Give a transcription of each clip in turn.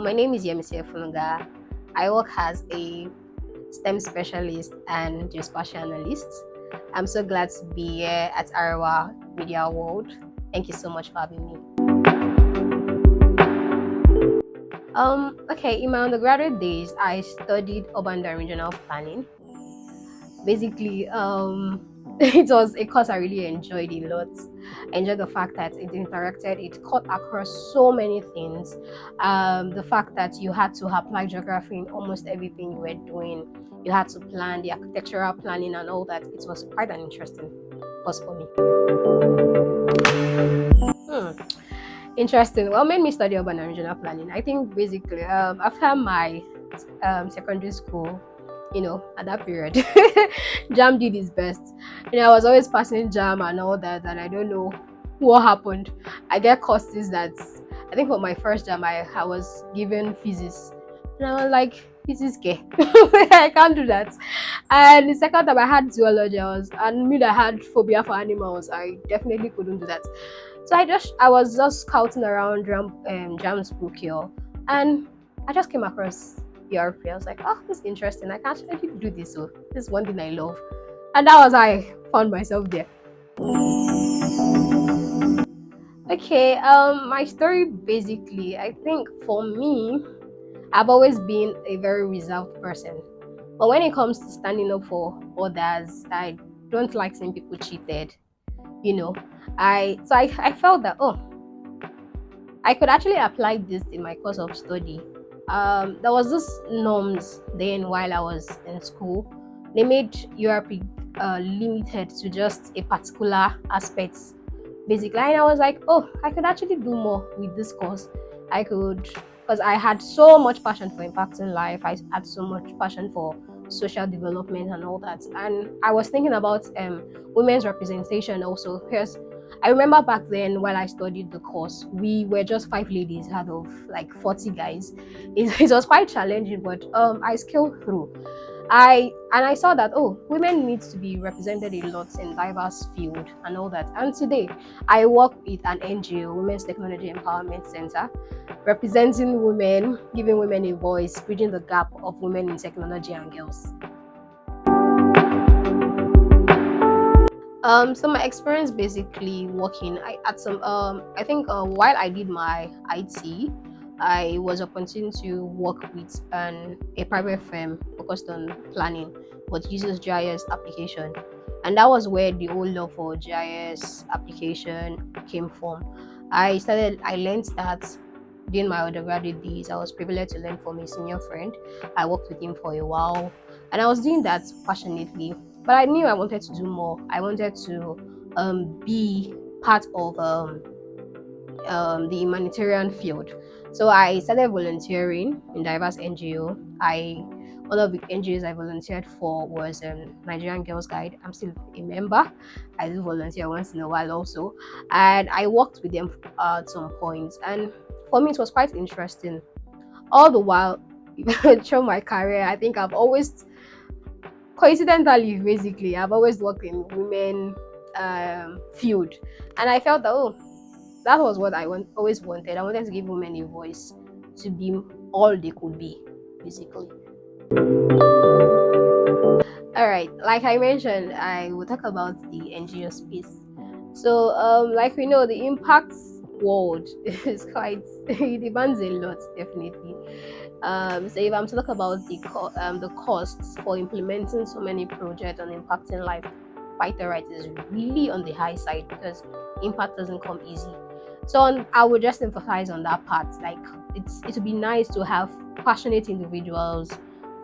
My name is Yemisi Efunnuga. I work as a STEM specialist and geospatial analyst. I'm so glad to be here at Arawa Media World. Thank you so much for having me. Okay, in my undergraduate days, I studied urban and regional planning. Basically, it was a course I really enjoyed a lot. I enjoyed the fact that it cut across so many things. The fact that you had to apply geography in almost everything you were doing. You had to plan the architectural planning and all that. It was quite an interesting course for me. Interesting. What made me study urban and regional planning? I think basically after my secondary school, at that period, Jam did his best. I was always passing Jam and all that, and I don't know what happened. I get courses that I think for my first Jam, I was given physics, and I was like, physics, gay. I can't do that. And the second time I had zoology, and me that had phobia for animals, I definitely couldn't do that. So I was just scouting around Jam's book here, and I just came across ERP. I was like, oh, this is interesting. I can actually do this. So this is one thing I love, and that was how I found myself there. Okay, my story basically, I think for me, I've always been a very reserved person. But when it comes to standing up for others, I don't like seeing people cheated. I felt that I could actually apply this in my course of study. There was this norms then while I was in school. They made URP limited to just a particular aspect, basically. And I was like, oh, I could actually do more with this course. I could, because I had so much passion for impacting life. I had so much passion for social development and all that. And I was thinking about women's representation also, because I remember back then while I studied the course, we were just 5 ladies out of like 40 guys. It was quite challenging, but I scaled through. I saw that women need to be represented a lot in diverse field and all that. And today I work with an NGO, Women's Technology Empowerment Center, representing women, giving women a voice, bridging the gap of women in technology and girls. So my experience basically working I think while I did my IT, I was opportunity to work with a private firm focused on planning but uses GIS application, and that was where the whole love for GIS application came from. I learned that during my undergraduate days. I was privileged to learn from a senior friend. I worked with him for a while, and I was doing that passionately. But I knew I wanted to do more. I wanted to be part of the humanitarian field. So I started volunteering in diverse NGO. One of the NGOs I volunteered for was Nigerian Girls Guide. I'm still a member. I do volunteer once in a while also, and I worked with them at some point. And for me, it was quite interesting. All the while through my career, I think I've always coincidentally basically I've always worked in women field, and I felt that that was what always wanted. I wanted to give women a voice to be all they could be, basically. All right, like I mentioned, I will talk about the NGO space. So like we know, the impact world is quite it demands a lot, definitely. So if I'm to talk about the costs for implementing so many projects and impacting life, quite right, is really on the high side because impact doesn't come easy. So I would just emphasize on that part. Like it would be nice to have passionate individuals,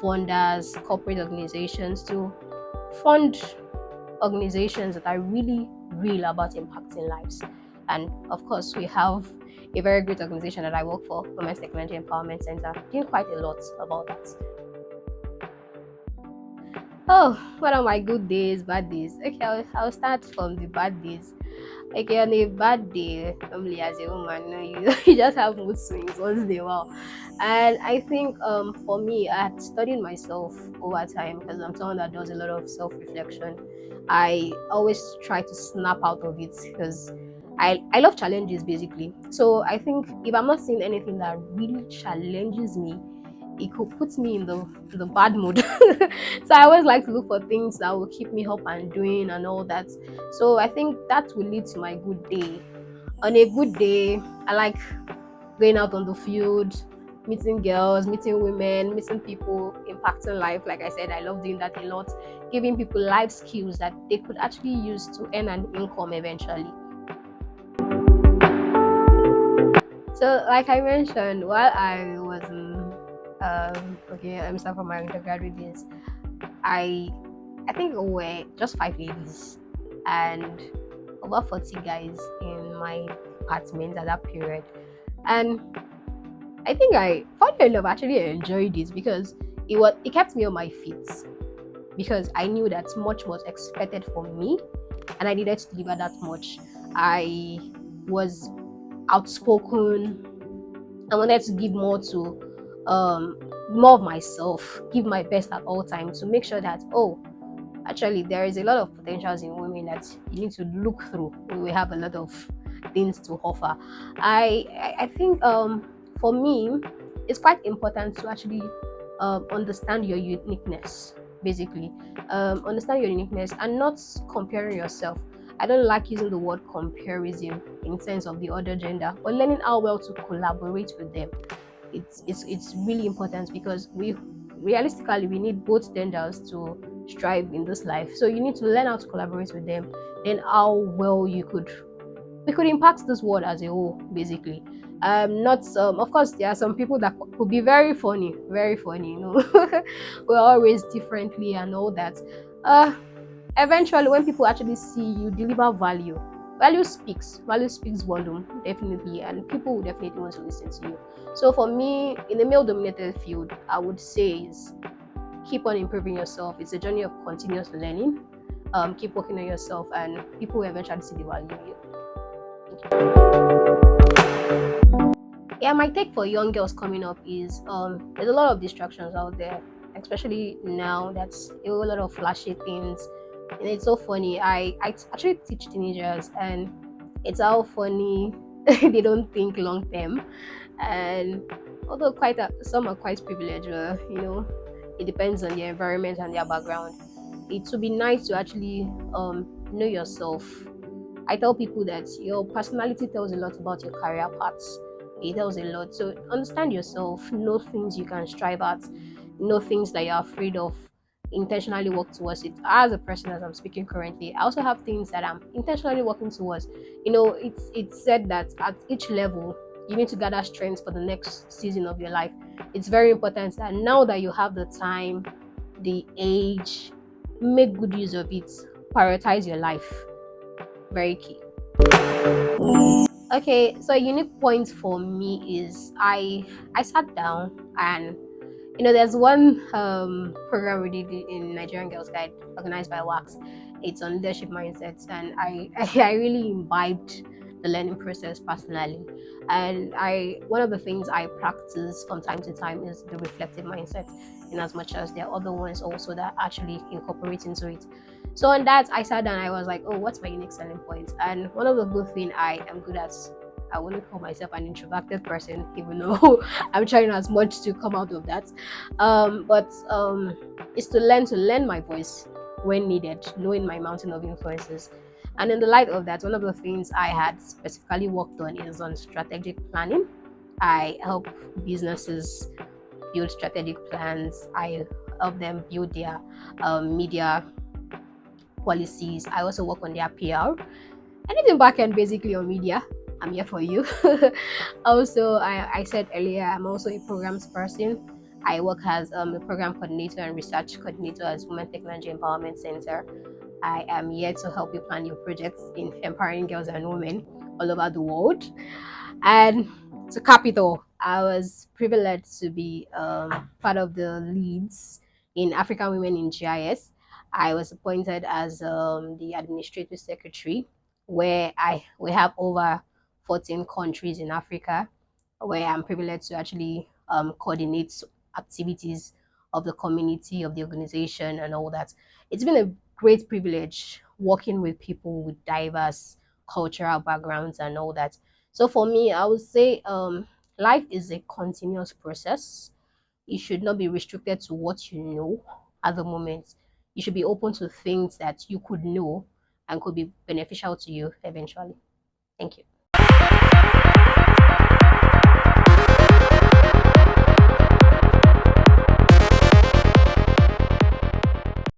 funders, corporate organizations to fund organizations that are really real about impacting lives. And of course, we have a very great organization that I work for, Women's Technology Empowerment Center, doing quite a lot about that. Oh, what are my good days, bad days? Okay, I'll start from the bad days. Okay, on a bad day, normally as a woman, you just have mood swings once in a while. And I think for me, I had studied myself over time because I'm someone that does a lot of self-reflection. I always try to snap out of it because I love challenges basically. So I think if I'm not seeing anything that really challenges me, it could put me in the bad mood. So I always like to look for things that will keep me up and doing and all that. So I think that will lead to my good day. On a good day, I like going out on the field, meeting girls, meeting women, meeting people, impacting life. Like I said, I love doing that a lot, giving people life skills that they could actually use to earn an income eventually. So, like I mentioned, while I was in, okay, let me start from my undergraduate days. I, I think we were just 5 ladies and over 40 guys in my apartment at that period. And I think I, funny enough, actually enjoyed it because it kept me on my feet because I knew that much was expected from me and I needed to deliver that much. I was outspoken. I wanted to give more of myself, give my best at all times to make sure that actually there is a lot of potentials in women that you need to look through. We have a lot of things to offer. I think for me it's quite important to actually understand your uniqueness, basically. Understand your uniqueness and not comparing yourself. I don't like using the word comparison in sense of the other gender, but learning how well to collaborate with them. It's really important because we realistically we need both genders to strive in this life. So you need to learn how to collaborate with them, then how well we could impact this world as a whole, basically. Not Of course there are some people that could be very funny, we're always differently and all that. uh Eventually when people actually see you deliver value, value speaks volume, definitely, and people will definitely want to listen to you. So for me, in a male dominated field, I would say is keep on improving yourself. It's a journey of continuous learning. Keep working on yourself and people will eventually see the value in you. Yeah, my take for young girls coming up is there's a lot of distractions out there, especially now. That's a whole lot of flashy things, and it's so funny. I actually teach teenagers, and it's how funny they don't think long term, and although some are quite privileged, it depends on their environment and their background. It would be nice to actually know yourself. I tell people that your personality tells a lot about your career paths. It tells a lot. So understand yourself, know things you can strive at, know things that you're afraid of, intentionally work towards it. As a person, as I'm speaking currently, I also have things that I'm intentionally working towards. It's said that at each level you need to gather strength for the next season of your life. It's very important that now that you have the time, the age, make good use of it. Prioritize your life. Very key. Okay, so a unique point for me is I sat down and there's one program we did in Nigerian Girls Guide organized by Wax. It's on leadership mindsets, and I really imbibed the learning process personally. And I one of the things I practice from time to time is the reflective mindset, in as much as there are other ones also that actually incorporate into it. So on that, I sat down. I was like, oh, what's my unique selling point? And one of the good things I am good at. I wouldn't call myself an introverted person, even though I'm trying as much to come out of that. But it's to learn my voice when needed, knowing my mountain of influences. And in the light of that, one of the things I had specifically worked on is on strategic planning. I help businesses build strategic plans. I help them build their media policies. I also work on their PR. Anything back end basically on media. I'm here for you. Also, I said earlier, I'm also a programs person. I work as a program coordinator and research coordinator at Women Technology Empowerment Center. I am here to help you plan your projects in empowering girls and women all over the world. And to cap it all, I was privileged to be part of the leads in African Women in GIS. I was appointed as the administrative secretary, where we have over 14 countries in Africa, where I'm privileged to actually coordinate activities of the community, of the organization, and all that. It's been a great privilege working with people with diverse cultural backgrounds and all that. So for me, I would say life is a continuous process. You should not be restricted to what you know at the moment. You should be open to things that you could know and could be beneficial to you eventually. Thank you.